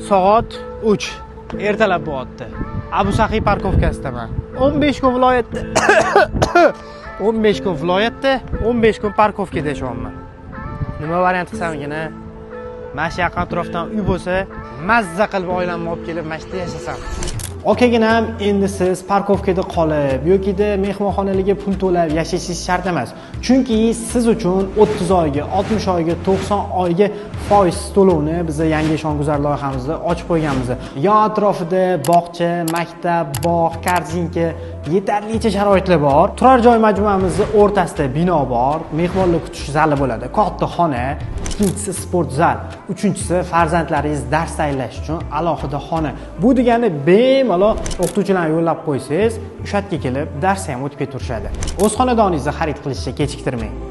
soat 3. Ertalab bo'lyapti. Abu Saxiy parkovkasidaman. 15 kun viloyatda 15 kun viloyatda, 15 kun parkovkada yashayapman. Nima variant qilsamgina, mana shu yaqin atrofdan uy bo'lsa, mazza qilib oilamni olib kelib mana shu yerda yashasam. Okaginam, endi siz parkovkada qolib yoki-da mehmonxonalarga pul to'lab yashashingiz shart emas. Chunki siz uchun 30 oyga, 60 oyga, 90 oyga foiz to'lovni biz yangi ishongular loyihamizda ochib qo'yganmiz. Yon atrofida bog'cha, maktab, bog', korzinka, yetarlicha sharoitlar bor. Turar joy majmuamizning o'rtasida bino bor, mehmonlar kutish zali bo'ladi, katta xona, ikkinchisi sport zal, uchinchisi farzandlaringiz dars tayyorlash uchun alohida xona. Bu degani bemalol o'qituvchilarni yo'llab qo'ysangiz, o'sha yerga kelib dars ham o'tib ketaverishadi. O'z xonadoningizni xarid qilishga kechiktirmang.